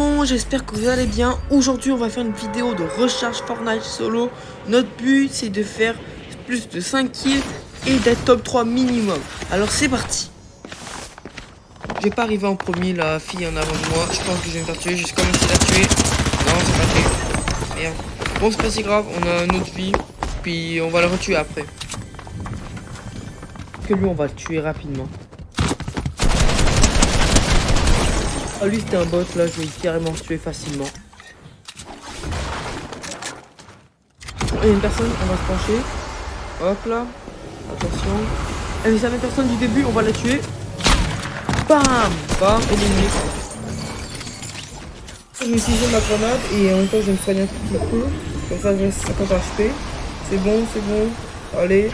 monde, j'espère que vous allez bien. Aujourd'hui on va faire une vidéo de recharge Fortnite solo. Notre but c'est de faire plus de 5 kills et d'être top 3 minimum. Alors c'est parti. Je vais pas arriver en premier, la fille en avant de moi. Je pense que je vais me faire tuer, juste commencer à la tuer. Non c'est pas fait. Merde. Bon c'est pas si grave, on a notre vie. Puis on va le retuer après. Que lui on va le tuer rapidement. Ah lui c'était un bot, là je vais carrément tuer facilement. Il y a une personne, on va se pencher. Hop là. Attention. Elle est la même personne du début, on va la tuer. Bam. Bam, éliminé. Je vais utiliser ma grenade et en même temps je vais me soigner un petit peu. Comme ça je reste 50 HP. C'est bon, c'est bon. Allez.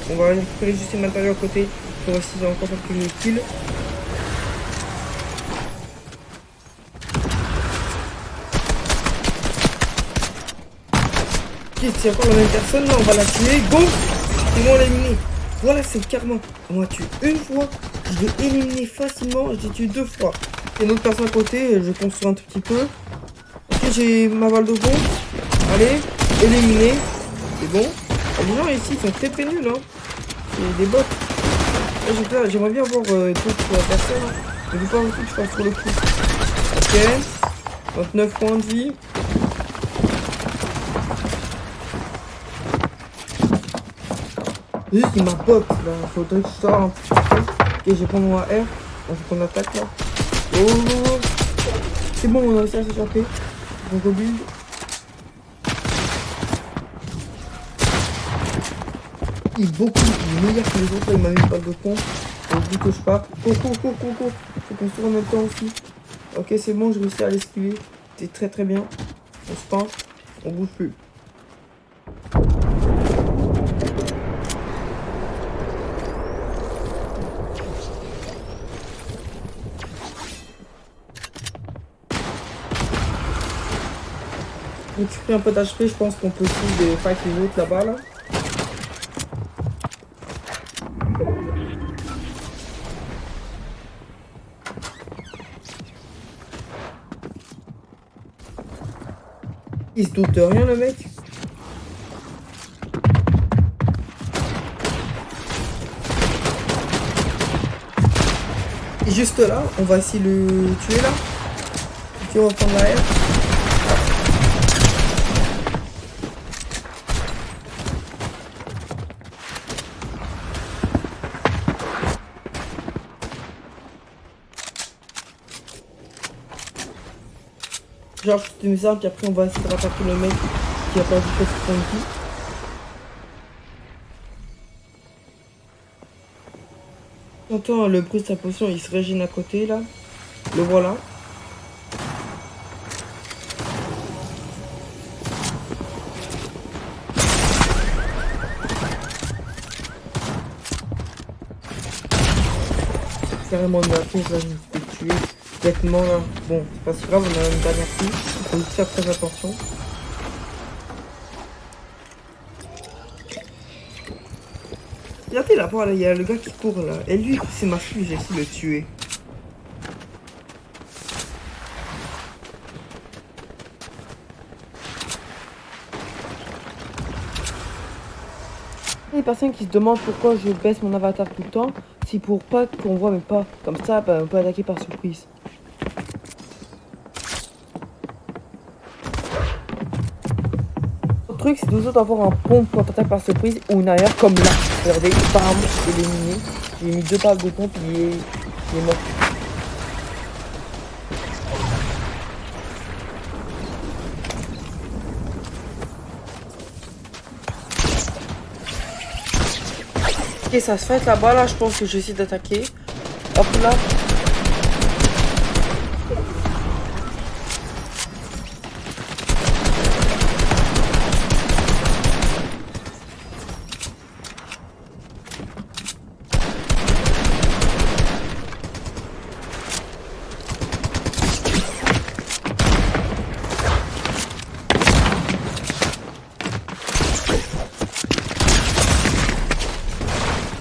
On va récupérer juste les matériaux à côté pour essayer encore faire plus de kills. C'est encore la même personne, là on va la tuer, go. Ils vont l'éliminer. Voilà, c'est carrément, on m'a tué une fois, je l'ai éliminé facilement, je l'ai tué 2 fois. Il y a une autre personne à côté, je construis un tout petit peu. Ok, j'ai ma balle de bombe. Allez, éliminé. C'est bon. Les gens ici sont très très nuls, hein. C'est des bots. J'aimerais bien avoir d'autres personnes, hein. Mais je veux pas non plus que je fasse sur le coup. Ok, 29 points de vie. Juste il m'a pop là, faudrait que je sorte un petit peu. Ok, j'ai pris mon AR, on faut qu'on attaque là. Oh, c'est bon, on a réussi à s'échapper. On rebuild. Il est beaucoup meilleur que les autres, là, il m'a mis une balle de pompe. Au bout que je pars. Cours. Faut qu'on se tourne en même temps aussi. Ok, c'est bon, j'ai réussi à l'esquiver. C'est très très bien. On se penche, on bouge plus. Donc je pris un peu d'HP, je pense qu'on peut aussi de fight les autres là-bas là. Il se doute de rien le mec. Et juste là, on va essayer de le tuer là. Ok, on va prendre la R. Genre, je te mets ça, puis après on va essayer de rattraper le mec qui a perdu presque son vie. J'entends le bruit de sa potion, il se régène à côté là. Le voilà. Carrément de ma pièce là, je me suis fait tuer bêtement là. Bon, c'est pas si grave, on a une dernière fille. Il faut juste faire très attention. Regardez là-bas, là, il y a le gars qui court là. Et lui, c'est ma fille, j'ai essayé de le tuer. Les personnes qui se demandent pourquoi je baisse mon avatar tout le temps, c'est pour pas qu'on voit mes pas. Comme ça, bah, on peut attaquer par surprise. Le truc, c'est toujours d'avoir un pompe quand t'attaques par surprise ou une arrière comme là. Regardez, bam, éliminé. J'ai mis 2 balles de pompe, il est mort. Ok, ça se fait là-bas, là, je pense que je vais essayer d'attaquer. Hop là.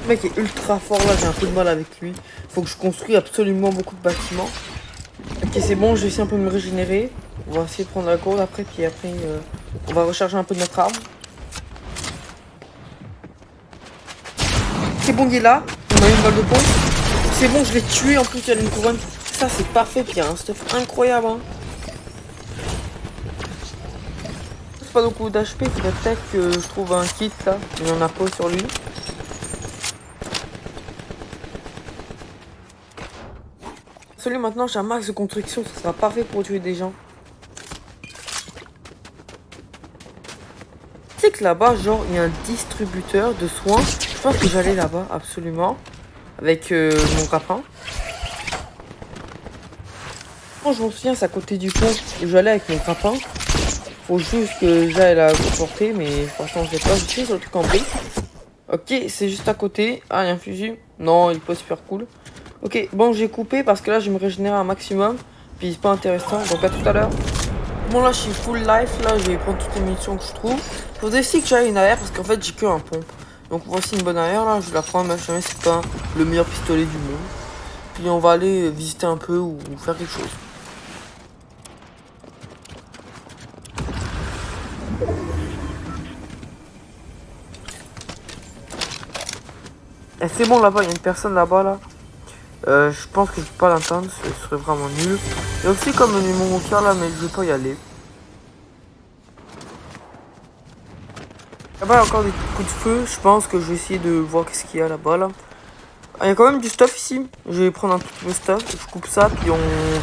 Le mec est ultra fort là, j'ai un peu de mal avec lui. Faut que je construise absolument beaucoup de bâtiments. Ok, Ok, c'est bon, je vais essayer un peu de me régénérer. On va essayer de prendre la gourde après, puis après, on va recharger un peu de notre arme. C'est bon, il est là. On a une balle de pompe. C'est bon, je l'ai tué. En plus, il y a une couronne. Ça, c'est parfait. Puis il y a un stuff incroyable. Hein. C'est pas beaucoup d'HP. Il faudrait peut-être que je trouve un kit là. Il y en a pas sur lui. Celui maintenant, j'ai un max de construction. Ça sera parfait pour tuer des gens. Tu sais que là-bas, genre, il y a un distributeur de soins. Je pense que j'allais là-bas, absolument. Avec mon grappin. Quand je m'en souviens, c'est à côté du pont où j'allais avec mon grappin. Faut juste que j'aille la porter, mais franchement, je l'ai pas. Je suis sur le truc en brique. Ok, c'est juste à côté. Ah, il y a un fusil. Non, il est pas super cool. Ok, bon, j'ai coupé parce que là, je vais me régénérer un maximum. Puis c'est pas intéressant. Donc à tout à l'heure. Bon, là, je suis full life. Là, je vais prendre toutes les munitions que je trouve. Il faudrait aussi que j'aille une arrière parce qu'en fait, j'ai que un pompe. Donc voici une bonne arrière. Là, je vais la prendre, même si c'est pas le meilleur pistolet du monde. Puis on va aller visiter un peu ou faire quelque chose. Et c'est bon là-bas, il y a une personne là-bas là. Je pense que je peux pas l'entendre, ce serait vraiment nul. Il y a aussi comme mon cœur là, mais je vais pas y aller. Là-bas, il y a encore des coups de feu. Je pense que je vais essayer de voir qu'est-ce qu'il y a là-bas là. Ah, il y a quand même du stuff ici. Je vais prendre un petit peu de stuff. Je coupe ça, puis on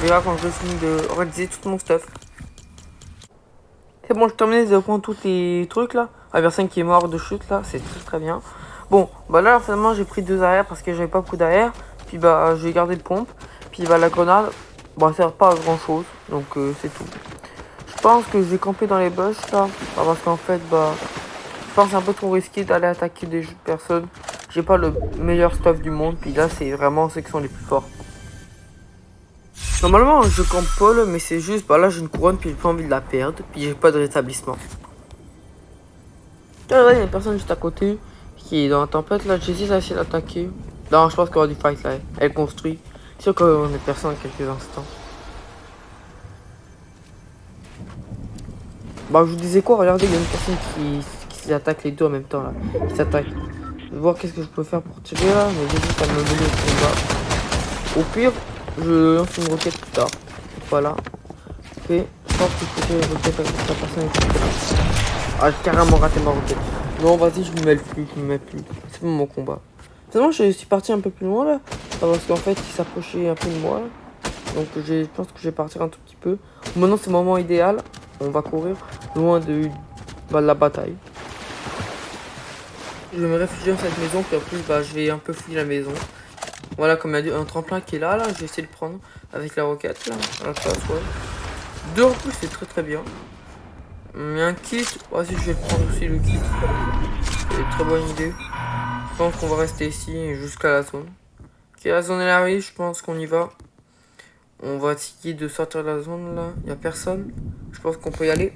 verra quand je finis de réaliser tout mon stuff. C'est bon, je termine de prendre tous les trucs là. La personne qui est morte de chute là, c'est très bien. Bon, bah là finalement j'ai pris 2 arrières parce que j'avais pas beaucoup d'arrière. Puis bah je vais garder le pompe. Puis bah la grenade, bah ça sert pas à grand chose. Donc c'est tout. Je pense que je vais camper dans les bush là. Bah, parce qu'en fait bah je pense que c'est un peu trop risqué d'aller attaquer des personnes. J'ai pas le meilleur stuff du monde. Puis là c'est vraiment ceux qui sont les plus forts. Normalement je campe pas là, mais c'est juste bah là j'ai une couronne puis j'ai pas envie de la perdre. Puis j'ai pas de rétablissement. Là il y a une personne juste à côté qui est dans la tempête là, j'hésite à essayer d'attaquer. Non, je pense qu'il y aura du fight là. Elle construit. C'est sûr qu'on est personne dans quelques instants. Bah, je vous disais quoi, regardez, il y a une personne qui attaque les deux en même temps là. Qui s'attaque. Je vais voir qu'est-ce que je peux faire pour tirer là, mais j'hésite à me mener au combat. Au pire, je lance une roquette plus tard. Voilà. Ok, je pense que je peux tirer une roquette avec la personne qui... Ah, j'ai carrément raté ma roquette. Non, vas-y, je me mêle plus, je me mets plus. C'est mon combat. Finalement, je suis parti un peu plus loin là. Parce qu'en fait, il s'approchait un peu de moi. Là. Donc, je pense que je vais partir un tout petit peu. Maintenant, c'est le moment idéal. On va courir loin de la bataille. Je vais me réfugier dans cette maison. Puis en plus, bah, je vais un peu fouiller la maison. Voilà, comme il y a un tremplin qui est là. Je vais essayer de le prendre avec la roquette. Là, à la place, ouais. 2 en plus, c'est très bien. Il y a un kit. Vas-y, je vais le prendre aussi, le kit. C'est une très bonne idée. Je pense qu'on va rester ici jusqu'à la zone. Ok, la zone elle arrive, je pense qu'on y va. On va essayer de sortir de la zone là. Il n'y a personne. Je pense qu'on peut y aller.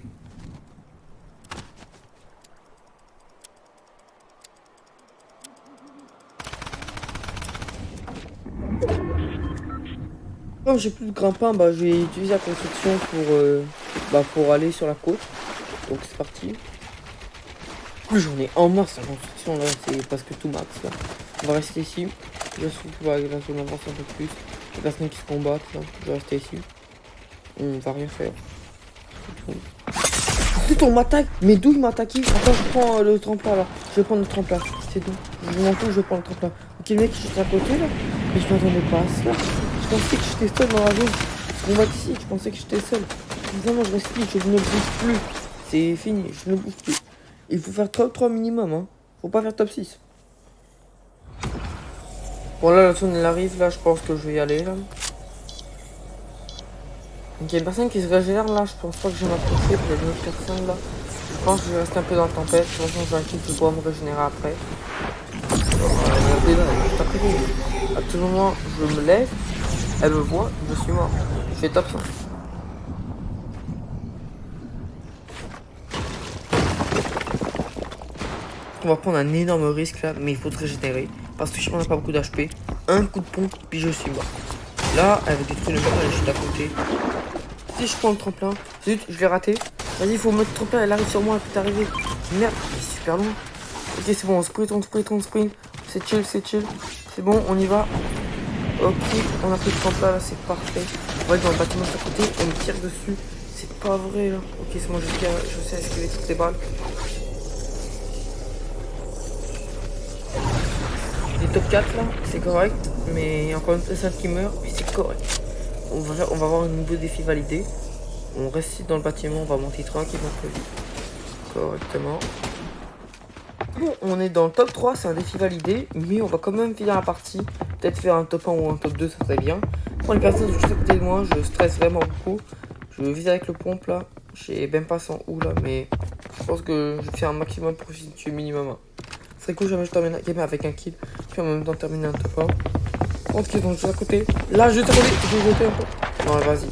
Comme j'ai plus de grimpin, bah, je vais utiliser la construction pour aller sur la côte. Donc c'est parti. Plus j'en ai en masse la construction là, c'est presque tout max là. On va rester ici. Je trouve que la zone avance un peu plus. Les personnes qui se combattent là. Je vais rester ici. On va rien faire. Ensuite on m'attaque. Mais d'où il m'a attaqué? Attends, je prends le tremplin là. Je vais prendre le tremplin. C'est tout. Je m'en fous, je vais prendre le tremplin. Ok, le mec qui est à côté là. Mais je m'attendais pas à ça. Je pensais que j'étais seul dans la zone. On va ici, je pensais que j'étais seul. Évidemment, je reste ici, je ne bouge plus. C'est fini, je ne bouge plus. Il faut faire top 3 minimum, hein. Faut pas faire top 6. Bon là, la zone elle arrive, là, je pense que je vais y aller, là. Donc il y a une personne qui se régénère, là, je pense pas que je vais m'approcher, puis il y a une autre personne, là. Je pense que je vais rester un peu dans la tempête, de toute façon, j'ai un kill, je vais pouvoir me régénérer après. Regardez là, elle est juste à côté. À tout moment, je me lève, elle me voit, je suis mort. Je fais top 5. On va prendre un énorme risque là, mais il faut se régénérer. Parce que je n'ai pas beaucoup d'HP. Un coup de pompe, puis je suis mort. Là, elle avait détruit le mur, elle est juste à côté. Si je prends le tremplin, zut, je l'ai raté. Vas-y, il faut mettre le tremplin, elle arrive sur moi, elle peut arriver. Merde, il est super loin. Ok, c'est bon, on sprint, on sprint, on sprint. C'est chill, c'est chill. C'est bon, on y va. Ok, on a pris le tremplin là, c'est parfait. On va être dans le bâtiment à côté, on me tire dessus. C'est pas vrai là. Ok, c'est bon, je sais esquiver toutes les balles. Les top 4 là, c'est correct. Mais il y a encore une personne qui meurt, puis c'est correct. On va avoir un nouveau défi validé. On reste ici dans le bâtiment, on va monter tranquillement correctement. Bon, on est dans le top 3, c'est un défi validé, mais on va quand même finir la partie. Peut-être faire un top 1 ou un top 2, ça serait bien. Pour les personnes juste à côté de moi, je stresse vraiment beaucoup. Je vise avec le pompe là. Je sais même pas sans où là, mais je pense que je vais faire un maximum pour tuer minimum 1. Ce serait cool, jamais je termine la game avec un kill, puis en même temps terminer un top 1. 30 kills donc juste à côté. Là, juste à côté, je vais jeter un peu. Non, vas-y.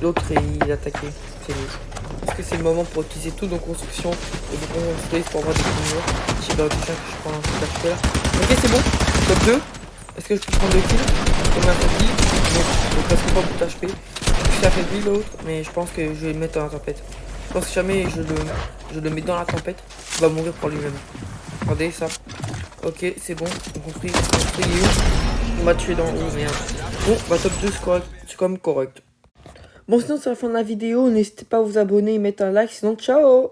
L'autre, il a attaqué. C'est lui. Est-ce que c'est le moment pour utiliser toutes nos constructions et de prendre une space pour avoir des murs? J'ai peur du chien que je prends un peu d'acheter là. Ok, c'est bon. Top 2. Est-ce que je peux prendre 2 kills? Comme un petit. Non, je presque pas beaucoup d'HP. Je fait lui l'autre, mais je pense que je vais le mettre dans la tempête. Je pense que jamais je le mets dans la tempête, il va mourir pour lui-même. Regardez ça. Ok, c'est bon. On construit. On m'a tué dans haut, merde. Bon, bah top 2, c'est correct. C'est quand même correct. Bon, sinon, c'est la fin de la vidéo. N'hésitez pas à vous abonner et mettre un like. Sinon, ciao!